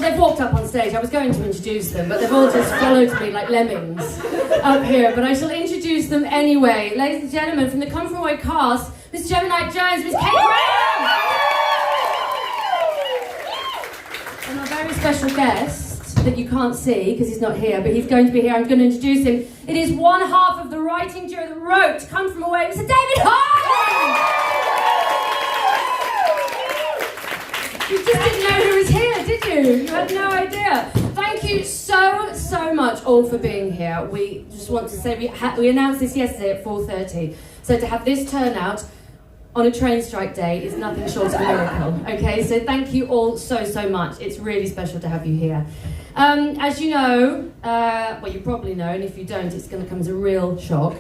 Well, they've walked up on stage. I was going to introduce them, but they've all just followed me like lemmings up here. But I shall introduce them anyway. Ladies and gentlemen, from the Come From Away cast, Miss Gemma Knight-Jones, Miss Kate Graham! And our very special guest, that you can't see because he's not here, but he's going to be here. I'm going to introduce him. It is one half of the writing duo that wrote Come From Away, Mr. David Hine! You just didn't know who was here, did you? You had no idea. Thank you so much all for being here. We just want to say we announced this yesterday at 4:30. So to have this turnout on a train strike day is nothing short of a miracle. Okay, so thank you all so much. It's really special to have you here. As you know, well you probably know, and if you don't, it's going to come as a real shock.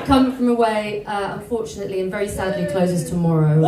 Come From Away, unfortunately and very sadly, closes tomorrow.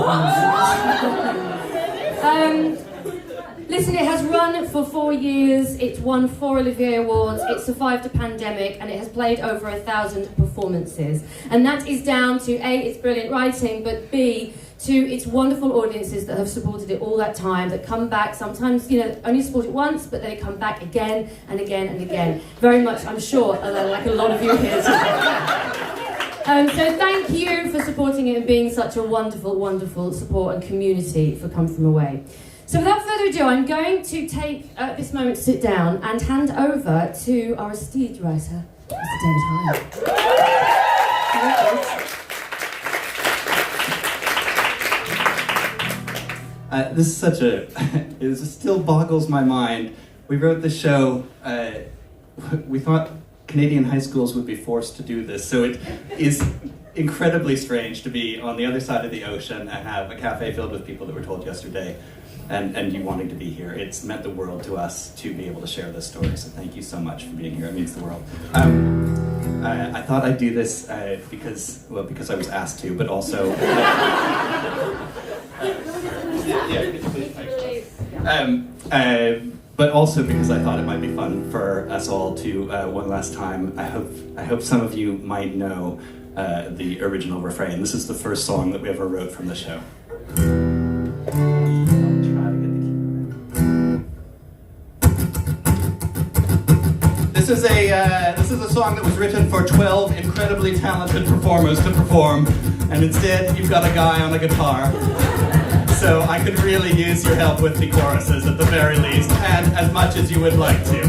Listen, it has run for 4 years, it's won 4 Olivier Awards, it survived a pandemic, and it has played over 1,000 performances. And that is down to A, its brilliant writing, but B, to its wonderful audiences that have supported it all that time, that come back, sometimes, you know, only support it once, but they come back again and again and again. Very much, I'm sure, like a lot of you here today. So thank you for supporting it and being such a wonderful support and community for Come From Away. So without further ado, I'm going to take this moment to sit down and hand over to our esteemed writer, Mr. David Hine. This is such a, it still boggles my mind. We wrote this show, we thought Canadian high schools would be forced to do this, so it is incredibly strange to be on the other side of the ocean and have a cafe filled with people that were told yesterday, and you wanting to be here. It's meant the world to us to be able to share this story, so thank you so much for being here. It means the world. I thought I'd do this because I was asked to, but also... but also because I thought it might be fun for us all to, one last time, I hope some of you might know the original refrain. This is the first song that we ever wrote from the show. This is a song that was written for 12 incredibly talented performers to perform, and instead you've got a guy on a guitar. So I could really use your help with the choruses at the very least, and as much as you would like to.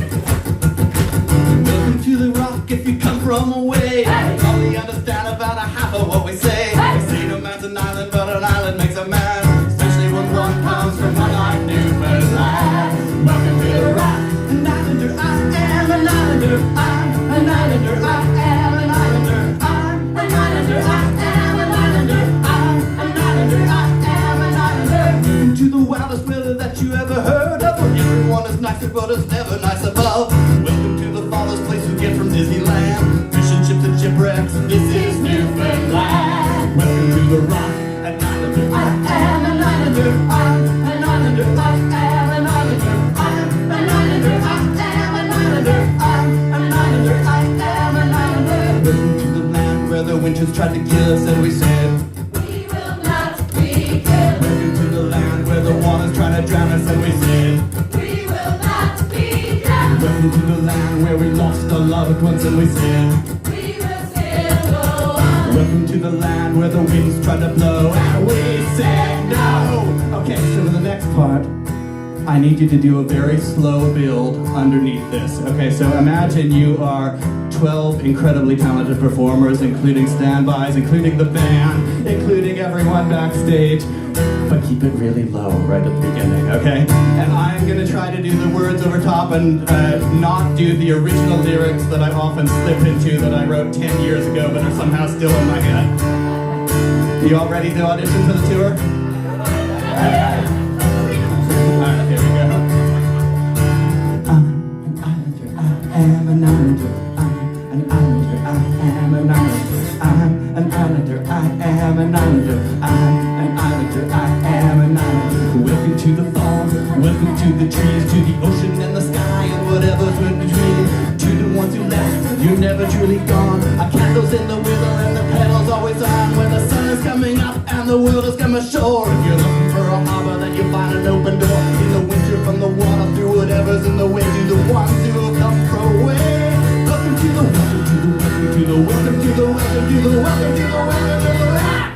Welcome to the rock if you come from away. Hey. Only understand about a half of what we say. Hey. We say no man's an island, but an island makes a man, especially when one comes from one like Newfoundland. Welcome to the rock. An islander, I am an islander. I'm an islander, I am an islander. I'm an islander, I am an islander. I'm an islander, I am an islander. To the wildest weather that you ever heard of. Everyone is nicer, but it's never nice above. Welcome to the farthest place you get from Disneyland. Fish and chips and shipwrecks, this is Newfoundland. Welcome to the rock, an islander. I am an islander. I'm an islander. I am an islander. I'm an islander. I am an islander. I'm an islander. I am an islander. Welcome to the land where the winters tried to kill us, and we said, we will not be killed. Welcome to the land where the water's trying to drown us, and we said, we will not be drowned. Welcome to the land where we lost our loved ones, and we said, we will still go on. Welcome to the land where the winds tried to blow, and we said no. Okay, so for the next part, I need you to do a very slow build underneath this. Okay, so imagine you are 12 incredibly talented performers, including standbys, including the band, including everyone backstage, but keep it really low right at the beginning, okay? And I'm gonna try to do the words over top and not do the original lyrics that I often slip into that I wrote 10 years ago but are somehow still in my head. You all ready to audition for the tour? Alright, here we go. I'm an islander, I am an islander. I'm an islander, I am an islander. I'm an islander, I am an islander. I'm an islander, I am an islander. Welcome to the fall, welcome to the trees, to the ocean and the sky and whatever's in between. To the ones who left, you're never truly gone. Our candles in the willow and the petals always on. When the sun is coming up and the world has come ashore. If you're looking for a harbor, then you find an open door. In the winter from the water the welcome to the welcome to the welcome to the welcome to the rock.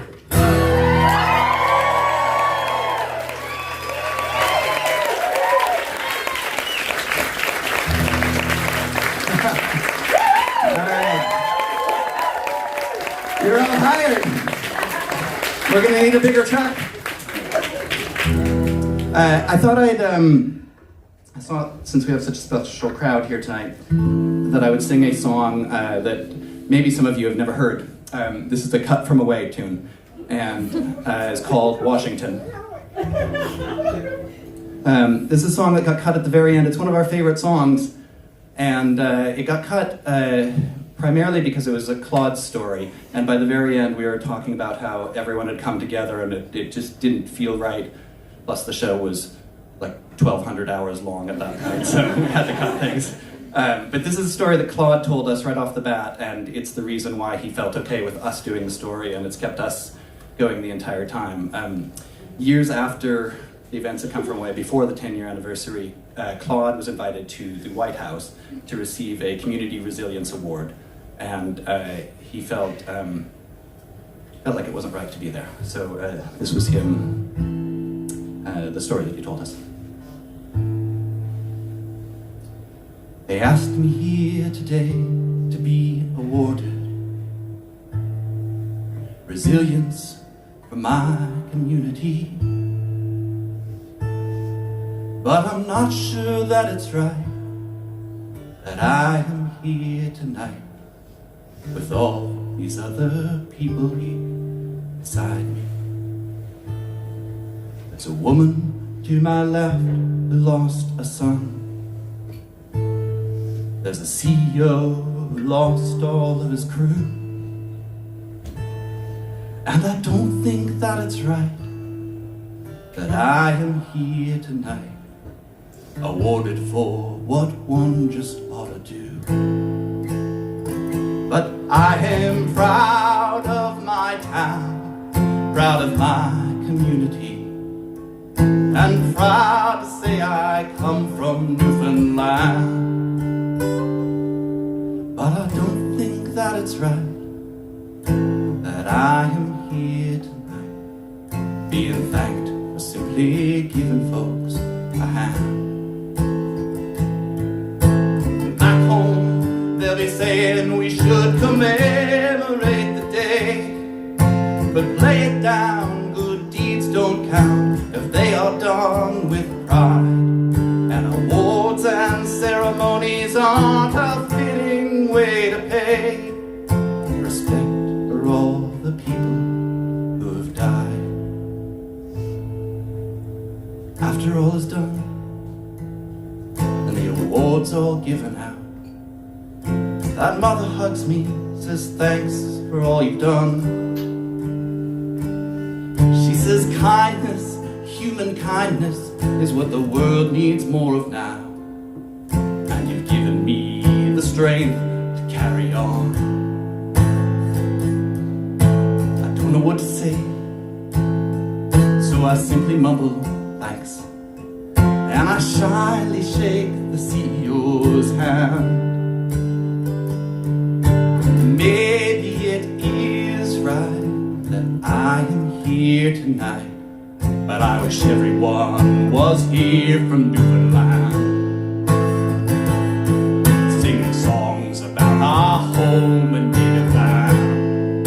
All right. You're all hired. We're gonna need a bigger truck. I thought since we have such a special crowd here tonight, that I would sing a song that maybe some of you have never heard. This is a Cut From Away tune, and it's called Washington. This is a song that got cut at the very end. It's one of our favorite songs, and it got cut primarily because it was a Claude story, and by the very end we were talking about how everyone had come together and it just didn't feel right. Plus the show was like 1,200 hours long at that point, so we had to cut things. But this is a story that Claude told us right off the bat, and it's the reason why he felt okay with us doing the story, and it's kept us going the entire time. Years after the events had come from away, before the 10-year anniversary, Claude was invited to the White House to receive a Community Resilience Award, and he felt like it wasn't right to be there. So this was him, the story that he told us. They asked me here today to be awarded resilience from my community, but I'm not sure that it's right that I am here tonight with all these other people here beside me. There's a woman to my left who lost a son. There's a CEO who lost all of his crew. And I don't think that it's right that I am here tonight, awarded for what one just ought to do. But I am proud of my town, proud of my community, and proud to say I come from Newfoundland. But I don't think that it's right that I am here tonight, being thanked for simply giving folks a hand. Back home, they'll be saying we should commemorate the day, but lay it down, good deeds don't count if they are done with pride. And awards and ceremonies aren't a fitting way to pay respect for all the people who have died. After all is done and the awards all given out, that mother hugs me, says thanks for all you've done. She says kindness, human kindness, is what the world needs more of now. And you've given me the strength to carry on. I don't know what to say, so I simply mumble thanks, and I shyly shake the CEO's hand. Maybe it is right that I am here tonight, but I wish everyone was here from Newfoundland, singing songs about our home and native land.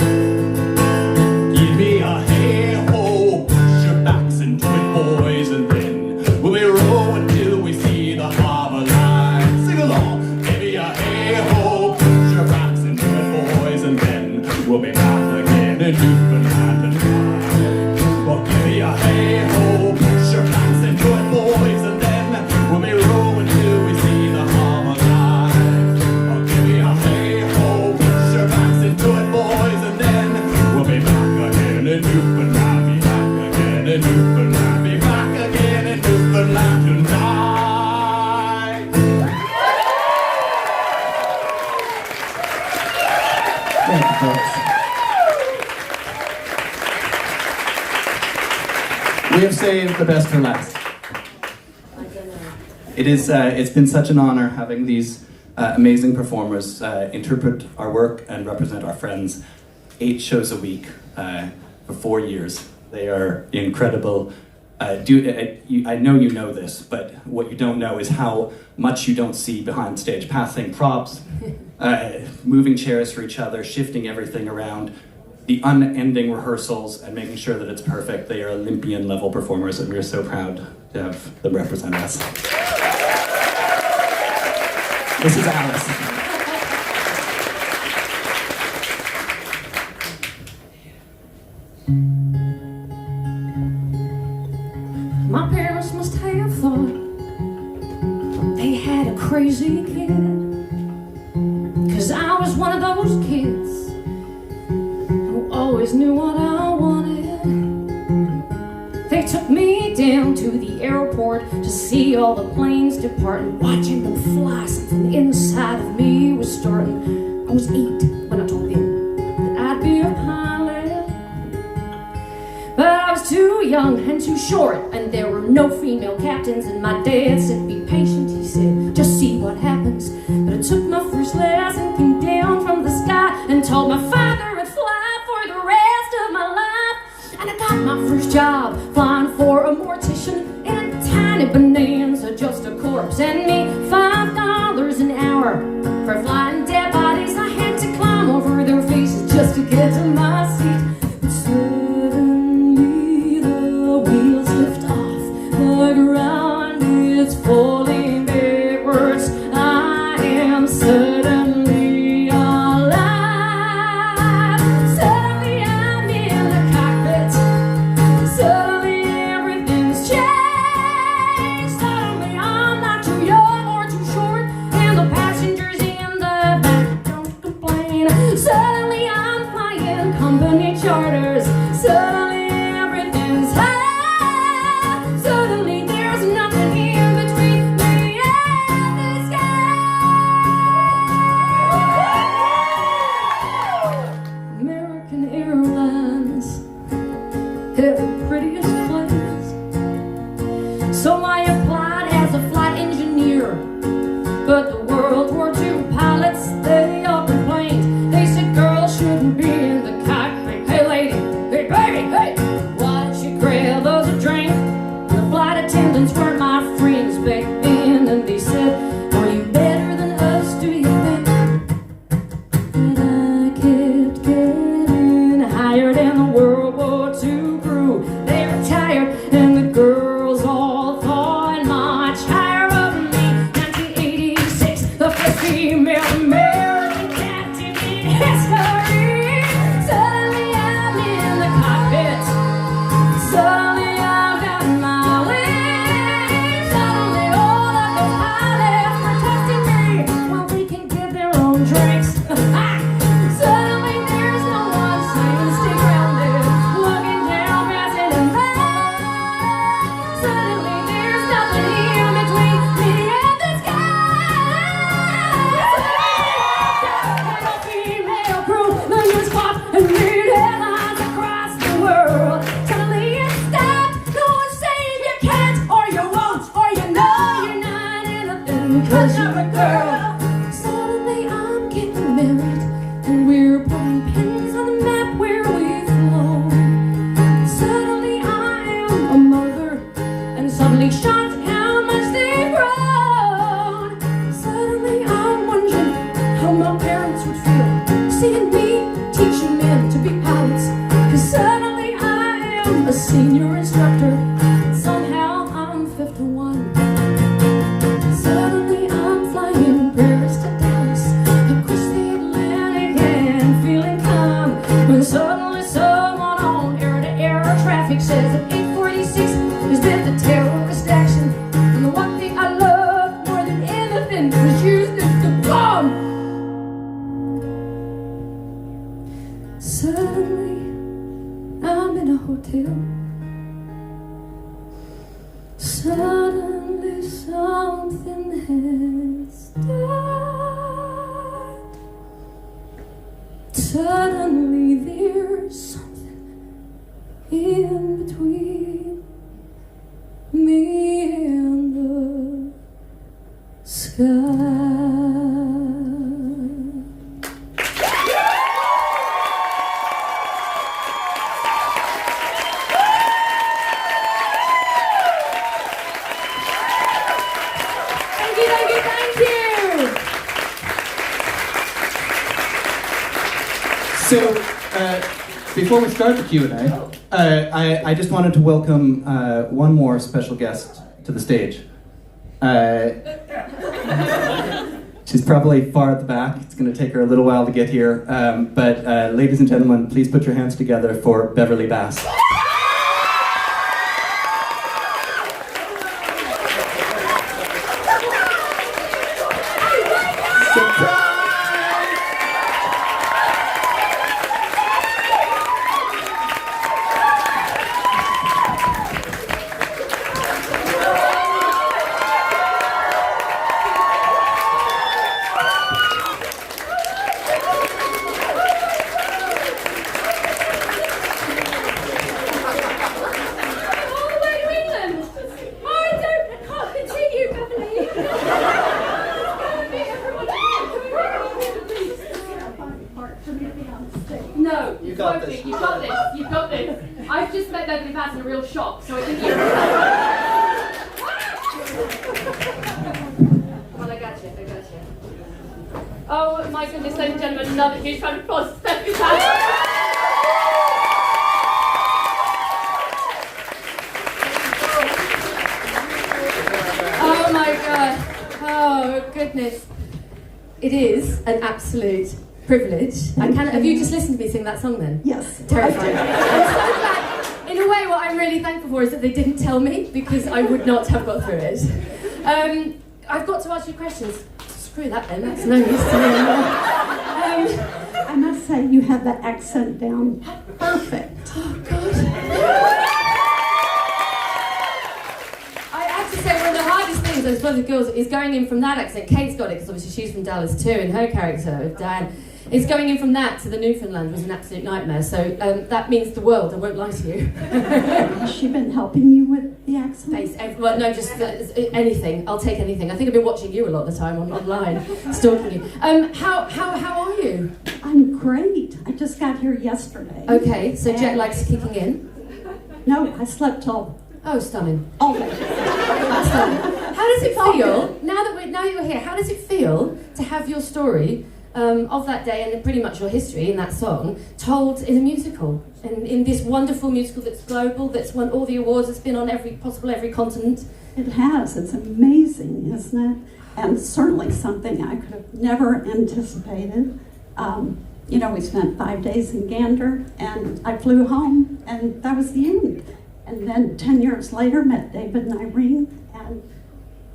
Give me a hey-ho, push your backs into it, boys, and then we'll be rowing till we see the harbor line. Sing along. Give me a hey-ho, push your backs into it, boys, and then we'll be back again in Newfoundland and well, give me a hey-ho, push your backs into it, boys, and then we'll be rowing till we see the harbor line. Well, give me a hey-ho, push your backs into it, boys, and then we'll be back again in Newfoundland, be back again in Newfoundland, be back again in Newfoundland tonight. Thank you, folks. We have saved the best for last. It's been such an honor having these amazing performers interpret our work and represent our friends 8 shows a week for 4 years. They are incredible. I know you know this, but what you don't know is how much you don't see behind stage. Passing props, moving chairs for each other, shifting everything around, the unending rehearsals and making sure that it's perfect. They are Olympian level performers and we are so proud to have them represent us. This is Alice. My parents must have thought they had a crazy kid, 'cause I was one of those kids who always knew what I wanted. They took me down to the airport to see all the planes depart, and watching them fly, something inside of me was starting. I was 8 when I told them that I'd be a pilot, but I was too young and too short, and there were no female captains, and my dad said, be patient, he said, just see what happens. But I took my first lesson, came down from the sky, and told my father I'd fly for the rest of my life. And I got my first job flying for a mortician in a tiny Bonanza, just a corpse, and me $5 an hour for flying dead bodies. I had to climb over their faces just to get to my seat. But suddenly the wheels lift off the ground, it's falling backwards. I am suddenly alive. Suddenly I'm in the cockpit. Suddenly everything's changed. Suddenly I'm not too young or too short, and the passengers in the back don't complain. Suddenly I'm flying company charters. Suddenly everything's high. Suddenly there's nothing in between me and the sky. American Airlines had the prettiest planes, so I applied as a flight engineer. But the World War II pilots, they all complained. They said girls shouldn't be in the cockpit. Hey lady, hey baby, hey, why don't you grab us a drink? The flight attendants weren't my friends back then, and they said, are you better than us, do you think? And I kept getting higher than the World War II crew. They retired and the girls all thought much higher of me. 1986, the first female American captain in history. Suddenly I'm in the cockpit. Suddenly I've got my wings. Suddenly all of those pilots were testing me. Well, they can get their own drinks. Suddenly there's no one saying stay grounded, looking down, passing them by. Suddenly there's nothing in between me and the sky. Suddenly a female crew, the news popped and made headlines across the world. Suddenly it stopped. No one's saying you can't, or you won't, or you know you're not anything, 'cause you're a girl. Suddenly I'm getting married, and we're putting pins on the map where we've flown. Suddenly I am a mother, and suddenly shocked at how much they've grown. Suddenly I'm wondering how my parents would feel seeing me teaching men to be pilots. 'Cause suddenly I am a senior instructor, somehow I'm 51. Suddenly I'm flying Paris to Dallas, across the Atlantic and feeling calm. When suddenly someone on air-to-air traffic says that 846 has been the terrorist action, and the one thing I love more than anything was using the bomb. Suddenly I'm in a hotel. Suddenly something has died. Suddenly there's something in between me and the sky. So, before we start the Q&A, I just wanted to welcome one more special guest to the stage. She's probably far at the back. It's going to take her a little while to get here. But ladies and gentlemen, please put your hands together for Beverly Bass. No, You got this. You've got this. You've got this. I've just met Beverly Bass in a real shock, so I think you. Well, I got you. I got you. Oh my goodness, ladies and gentlemen, another huge round of applause for Beverly Bass. Oh my God. Oh goodness. It is an absolute privilege. Have you just listened to me sing that song then? Yes. Terrifying. I'm so glad. In a way, what I'm really thankful for is that they didn't tell me, because I would not have got through it. I've got to ask you questions. Screw that then, that's no use to me anymore. I must say, you have the accent down perfect. Oh God. I have to say, one of the hardest things, those bloody girls, is going in from that accent. Kate's got it, because obviously she's from Dallas too, and her character, Diane. It's going in from that to the Newfoundland was an absolute nightmare, so that means the world, I won't lie to you. Has she been helping you with the accent? Well, no, just anything. I'll take anything. I think I've been watching you a lot of the time online, stalking you. How are you? I'm great. I just got here yesterday. Okay, so jet lag's kicking in. No, I slept all Stunning. day. That's stunning. How does it feel, now that you're here, how does it feel to have your story of that day and pretty much your history in that song told in a musical, in this wonderful musical that's global, that's won all the awards, it's been on every continent? It has. It's amazing, isn't it? And certainly something I could have never anticipated. We spent 5 days in Gander, and I flew home, and that was the end. And then 10 years later, met David and Irene,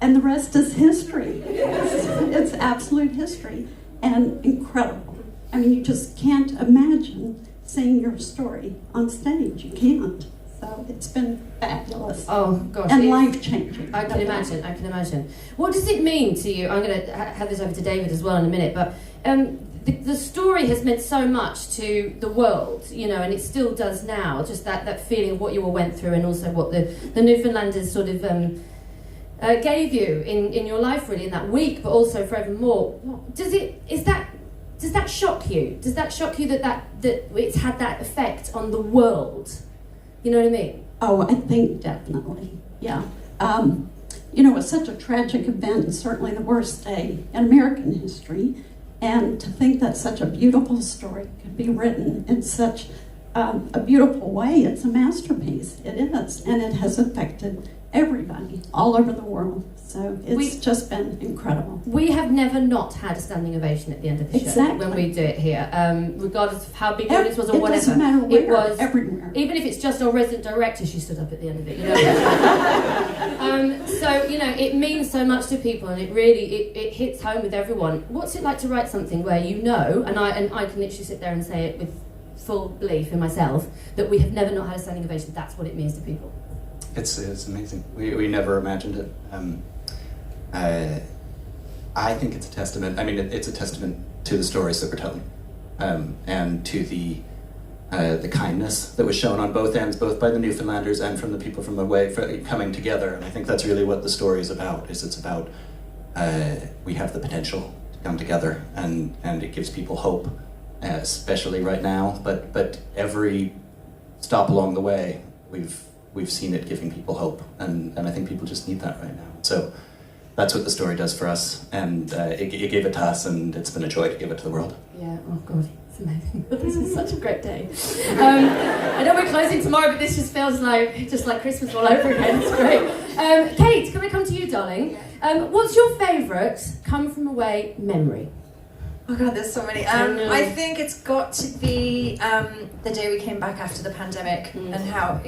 and the rest is history. It's absolute history. And incredible. I mean, you just can't imagine seeing your story on stage. You can't. So it's been fabulous. Oh gosh. And life-changing. I can imagine. What does it mean to you? I'm going to have this over to David as well in a minute, but the story has meant so much to the world, and it still does now, just that feeling of what you all went through, and also what the Newfoundlanders sort of gave you in your life, really, in that week, but also forevermore. Does that shock you? Does that shock you that it's had that effect on the world? You know what I mean? Oh, I think definitely, yeah. It's such a tragic event, and certainly the worst day in American history, and to think that such a beautiful story could be written in such a beautiful way, it's a masterpiece. It is, and it has affected everybody all over the world. So it's just been incredible. We have never not had a standing ovation at the end of the show when we do it here, regardless of how big the audience was or whatever. It doesn't matter where, it was everywhere. Even if it's just our resident director, she stood up at the end of it. So it means so much to people, and it really it hits home with everyone. What's it like to write something where and I can literally sit there and say it with full belief in myself that we have never not had a standing ovation? That's what it means to people. It's amazing. We never imagined it. I think it's a testament. I mean, it's a testament to the stories that we're telling, and to the kindness that was shown on both ends, both by the Newfoundlanders and from the people from away, coming together. And I think that's really what the story is about. It's about we have the potential to come together, and it gives people hope, especially right now. But every stop along the way, we've seen it giving people hope, and I think people just need that right now. So that's what the story does for us, and it gave it to us, and it's been a joy to give it to the world. Yeah, oh God. It's amazing. This is such a great day. I know we're closing tomorrow, but this just feels like Christmas all over again. It's great. Kate, can I come to you, darling? What's your favourite come from away memory? Oh God, there's so many. I think it's got to be the day we came back after the pandemic and how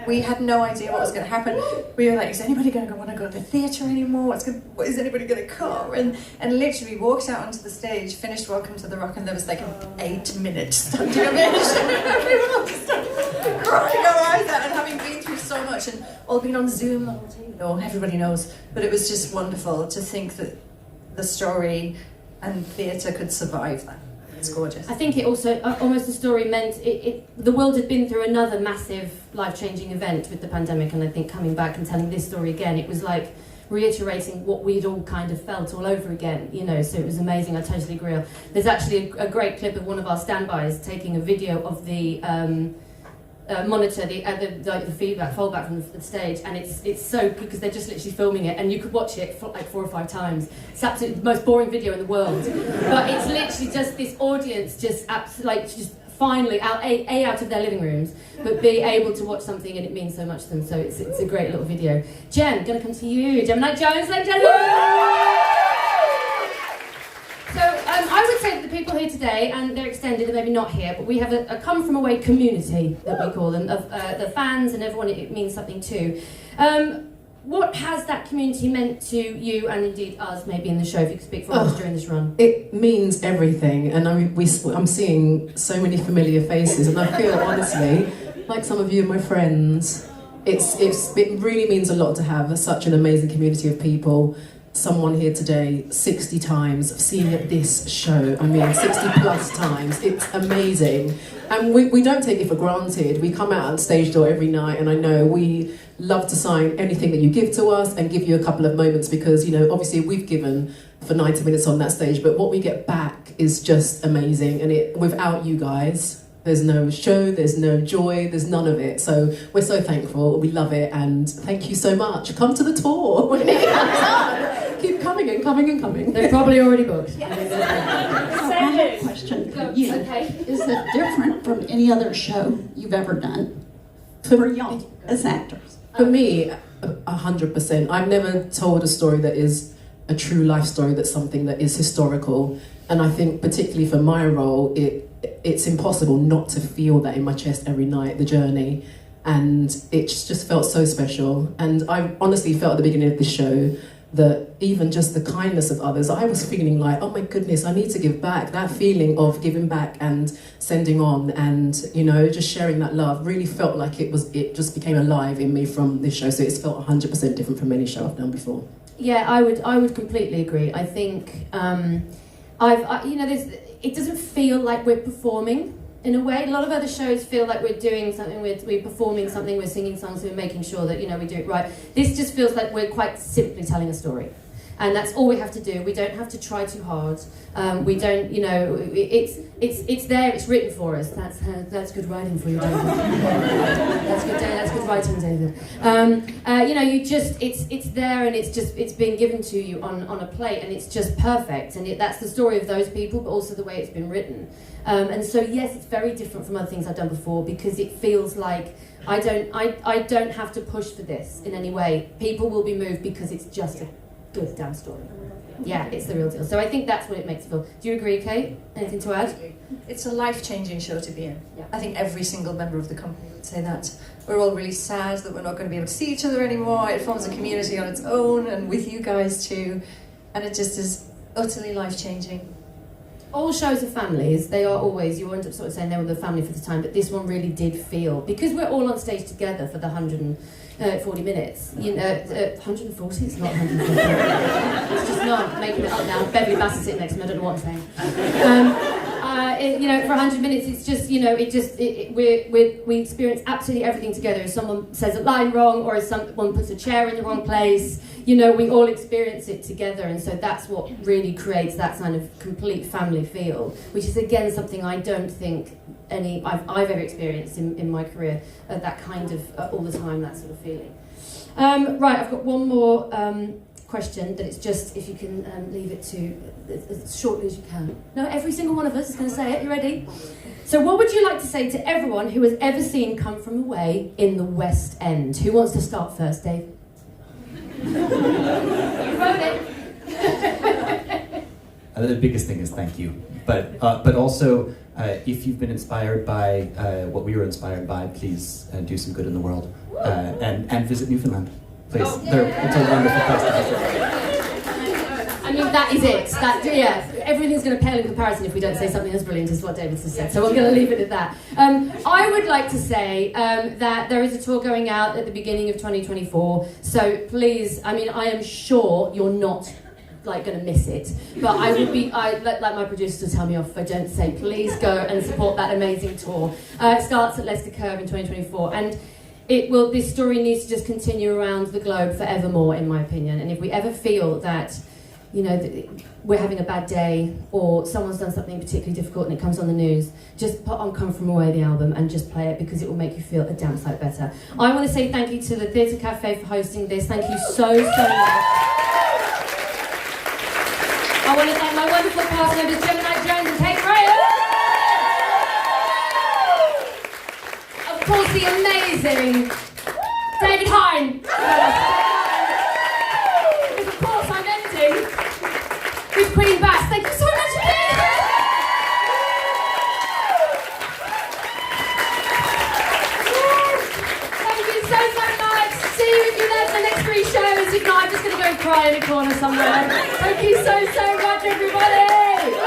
we had no idea what was going to happen. We were like, is anybody going to want to go to the theatre anymore? Is anybody going to come? And literally walked out onto the stage, finished Welcome to the Rock, and there was like an 8-minute standing ovation. Everyone just started crying our eyes out, and having been through so much and all being on Zoom, everybody knows. But it was just wonderful to think that the story and theatre could survive that. It's gorgeous. I think it also, almost the story meant, the world had been through another massive life-changing event with the pandemic, and I think coming back and telling this story again, it was like reiterating what we'd all kind of felt all over again, so it was amazing. I totally agree. There's actually a great clip of one of our standbys taking a video of the monitor, the feedback, fallback from the stage, and it's so good because they're just literally filming it, and you could watch it for like 4 or 5 times. It's absolutely the most boring video in the world, but it's literally just this audience just finally out of their living rooms, but be able to watch something, and it means so much to them. So it's a great little video. Jen, gonna come to you. Gemini Jones, ladies and gentlemen. So I would say that the people here today, and they're extended and maybe not here, but we have a come from away community that we call them, of the fans and everyone it means something to. What has that community meant to you and indeed us, maybe in the show, if you could speak for us during this run? It means everything, and I'm seeing so many familiar faces, and I feel honestly like some of you are my friends. It really means a lot to have such an amazing community of people. Someone here today 60 times, I've seen this show, 60 plus times. It's amazing, and we don't take it for granted. We come out on stage door every night, and I know we love to sign anything that you give to us and give you a couple of moments, because obviously we've given for 90 minutes on that stage, but what we get back is just amazing, and without you guys there's no show, there's no joy, there's none of it. So we're so thankful, we love it, and thank you so much. Come to the tour. Keep coming and coming and coming. They're probably already booked. So I have a question for you. Okay. Is it different from any other show you've ever done for y'all as actors? For me, 100%. I've never told a story that is a true life story, that's something that is historical. And I think particularly for my role, it's impossible not to feel that in my chest every night, the journey. And it just felt so special. And I honestly felt at the beginning of this show that even just the kindness of others, I was feeling like, oh my goodness, I need to give back. That feeling of giving back and sending on and, just sharing that love really felt like it just became alive in me from this show. So it's felt 100% different from any show I've done before. Yeah, I would completely agree. I think, it doesn't feel like we're performing. In a way, a lot of other shows feel like we're doing something, we're performing something, we're singing songs, we're making sure that we do it right. This just feels like we're quite simply telling a story, and that's all we have to do. We don't have to try too hard. We don't, it's there. It's written for us. That's good writing for you, David. That's good writing, David. It's there, and it's being given to you on a plate, and it's just perfect. And that's the story of those people, but also the way it's been written. And so yes, it's very different from other things I've done before, because it feels like I don't have to push for this in any way. People will be moved because it's just a good damn story. Yeah, it's the real deal. So I think that's what it makes it feel. Do you agree, Kate? Anything to add? It's a life-changing show to be in. Yeah. I think every single member of the company would say that. We're all really sad that we're not going to be able to see each other anymore. It forms a community on its own, and with you guys too. And it just is utterly life-changing. All shows are families. They are always, you end up sort of saying they were the family for the time, but this one really did feel, because we're all on stage together for the 140 minutes, 140? It's not 140. It's just not, making it up now. Beverly Bass is sitting next to me, I don't know what I'm saying. For 100 minutes, it's just, we experience absolutely everything together. If someone says a line wrong, or if someone puts a chair in the wrong place, we all experience it together, and so that's what really creates that kind of complete family feel, which is again something I don't think I've ever experienced in my career, that kind of all the time, that sort of feeling. Right, I've got one more question that it's just if you can leave it to as shortly as you can. No, every single one of us is going to say it. You ready? So what would you like to say to everyone who has ever seen Come From Away in the West End? Who wants to start first, Dave? You wrote it. The biggest thing is thank you, but also if you've been inspired by what we were inspired by, please do some good in the world and visit Newfoundland, please. Oh, It's a wonderful place to visit. I mean, that is it. Everything's going to pale in comparison if we don't say something as brilliant as what David has said. So I'm going to leave it at that. I would like to say that there is a tour going out at the beginning of 2024. So please, I mean, I am sure you're not going to miss it, but I would be. I let my producer tell me off if I don't say. Please go and support that amazing tour. It starts at Leicester Curve in 2024, and it will. This story needs to just continue around the globe forevermore, in my opinion. And if we ever feel that, we're having a bad day or someone's done something particularly difficult and it comes on the news, just put on Come From Away, the album, and just play it because it will make you feel a damn sight better. I want to say thank you to the Theatre Cafe for hosting this. Thank you so much. I want to thank my wonderful cast members, Gemini Jones and Kate Graham. Of course, the amazing David Hine. Because of course I'm ending with Queen Bass. Thank you so much for being here. Thank you so much. See you if you're there for the next 3 shows. If not, I'm just going to go cry in a corner somewhere. Thank you so much, everybody.